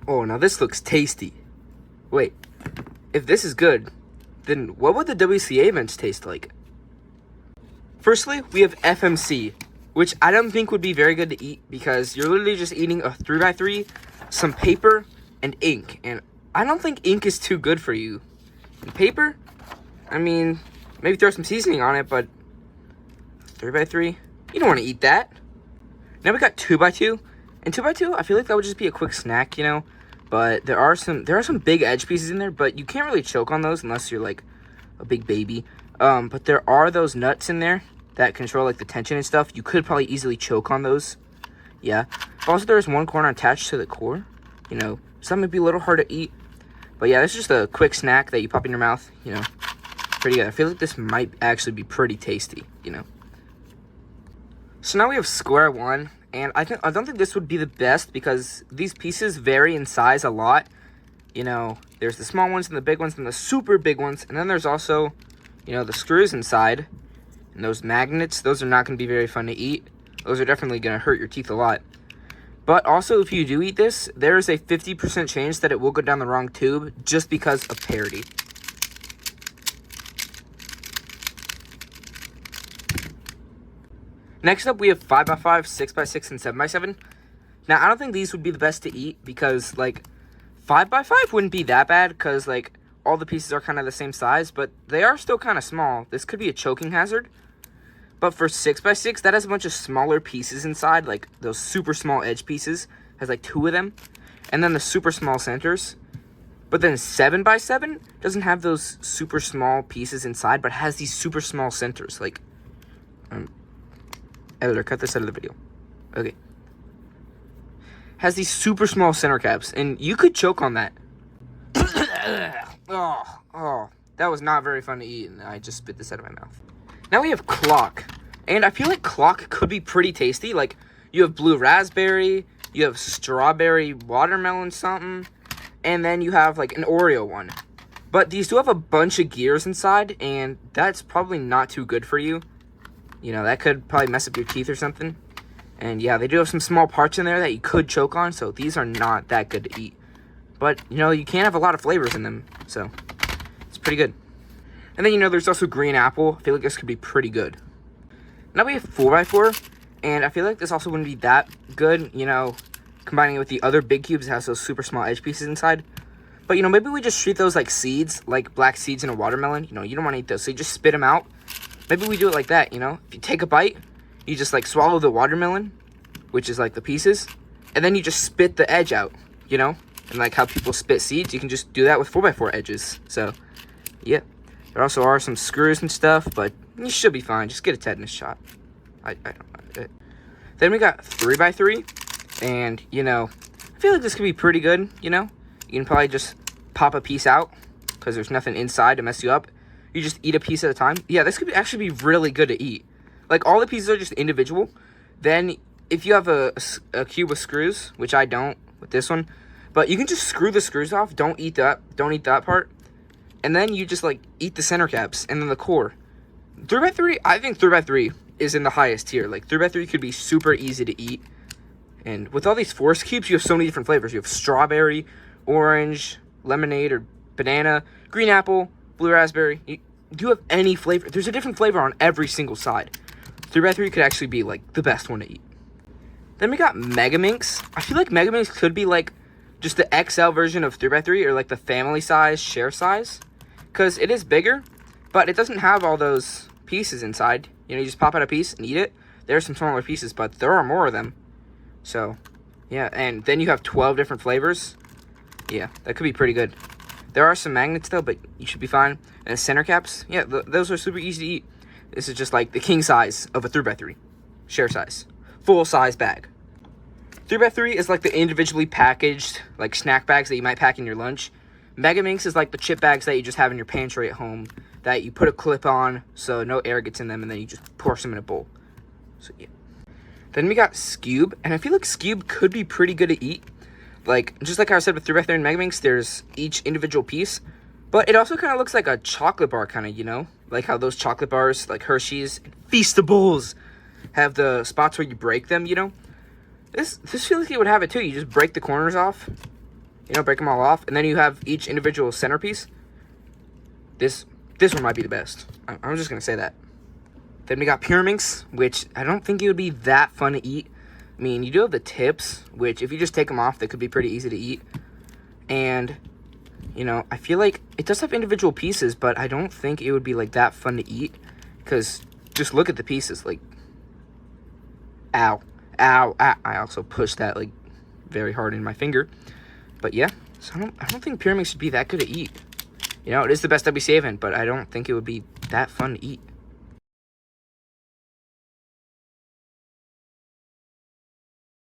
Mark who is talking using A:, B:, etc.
A: Oh, now this looks tasty. Wait, if this is good, then what would the WCA mints taste like? Firstly, we have FMC, which I don't think would be very good to eat because you're literally just eating a 3x3, some paper, and ink. And I don't think ink is too good for you. And paper, I mean, maybe throw some seasoning on it, but 3x3, you don't want to eat that. Now we got 2x2, and 2x2, I feel like that would just be a quick snack, you know. But there are some big edge pieces in there, but you can't really choke on those unless you're like a big baby. But there are those nuts in there that control like the tension and stuff. You could probably easily choke on those. Yeah. But also there's one corner attached to the core. You know, some might be a little hard to eat. But yeah, this is just a quick snack that you pop in your mouth, you know. Pretty good. I feel like this might actually be pretty tasty, you know. So now we have square one. And I don't think this would be the best because these pieces vary in size a lot. You know, there's the small ones and the big ones and the super big ones. And then there's also, you know, the screws inside. And those magnets, those are not going to be very fun to eat. Those are definitely going to hurt your teeth a lot. But also, if you do eat this, there is a 50% chance that it will go down the wrong tube just because of parity. Next up, we have 5x5, 6x6, and 7x7. Now, I don't think these would be the best to eat because, like, 5x5 wouldn't be that bad because, like, all the pieces are kind of the same size, but they are still kind of small. This could be a choking hazard. But for 6x6, that has a bunch of smaller pieces inside, like those super small edge pieces. Has, like, 2 of them. And then the super small centers. But then 7x7 doesn't have those super small pieces inside, but has these super small centers, like... Editor, cut this out of the video. Okay. Has these super small center caps, and you could choke on that. Oh, that was not very fun to eat, and I just spit this out of my mouth. Now we have clock, and I feel like clock could be pretty tasty. Like, you have blue raspberry, you have strawberry watermelon something, and then you have, like, an Oreo one. But these do have a bunch of gears inside, and that's probably not too good for you. You know, that could probably mess up your teeth or something. And yeah, they do have some small parts in there that you could choke on, so these are not that good to eat. But, you know, you can have a lot of flavors in them, so it's pretty good. And then, you know, there's also green apple. I feel like this could be pretty good. Now we have 4x4, and I feel like this also wouldn't be that good, you know, combining it with the other big cubes that has those super small edge pieces inside. But, you know, maybe we just treat those like seeds, like black seeds in a watermelon. You know, you don't want to eat those, so you just spit them out. Maybe we do it like that, you know? If you take a bite, you just, like, swallow the watermelon, which is, like, the pieces, and then you just spit the edge out, you know? And, like, how people spit seeds, you can just do that with 4x4 edges. So, yeah. There also are some screws and stuff, but you should be fine. Just get a tetanus shot. I don't know. Then we got 3x3, and, you know, I feel like this could be pretty good, you know? You can probably just pop a piece out, because there's nothing inside to mess you up. You just eat a piece at a time. Yeah, this could actually be really good to eat. Like, all the pieces are just individual. Then, if you have a cube of screws, which I don't with this one, but you can just screw the screws off. Don't eat that part. And then you just, like, eat the center caps and then the core. 3x3, I think 3x3 is in the highest tier. Like, 3x3 could be super easy to eat. And with all these force cubes, you have so many different flavors. You have strawberry, orange, lemonade or banana, green apple, blue raspberry. Do you have any flavor? There's a different flavor on every single side. 3x3 could actually be, like, the best one to eat. Then we got Megaminx. I feel like Megaminx could be, like, just the XL version of 3x3 or, like, the family size, share size. Because it is bigger, but it doesn't have all those pieces inside. You know, you just pop out a piece and eat it. There are some smaller pieces, but there are more of them. So, yeah. And then you have 12 different flavors. Yeah, that could be pretty good. There are some magnets, though, but you should be fine. And the center caps, yeah, those are super easy to eat. This is just like the king size of a 3x3. Share size. Full size bag. 3x3 is like the individually packaged, like, snack bags that you might pack in your lunch. Megaminx is like the chip bags that you just have in your pantry at home that you put a clip on so no air gets in them, and then you just pour some in a bowl. So, yeah. Then we got Skewb, and I feel like Skewb could be pretty good to eat. Like, just like I said with 3x3 and Megaminx, there's each individual piece. But it also kind of looks like a chocolate bar, kind of, you know? Like how those chocolate bars, like Hershey's and Feastables, have the spots where you break them, you know? This feels like it would have it too. You just break the corners off. You know, break them all off. And then you have each individual centerpiece. This one might be the best. I'm just going to say that. Then we got Pyraminx, which I don't think it would be that fun to eat. I mean, you do have the tips, which if you just take them off, they could be pretty easy to eat. And, you know, I feel like it does have individual pieces, but I don't think it would be, like, that fun to eat. Because just look at the pieces, like, ow, ow, ow. I also pushed that, like, very hard in my finger. But, yeah, so I don't think Pyraminx should be that good to eat. You know, it is the best WCA event, but I don't think it would be that fun to eat.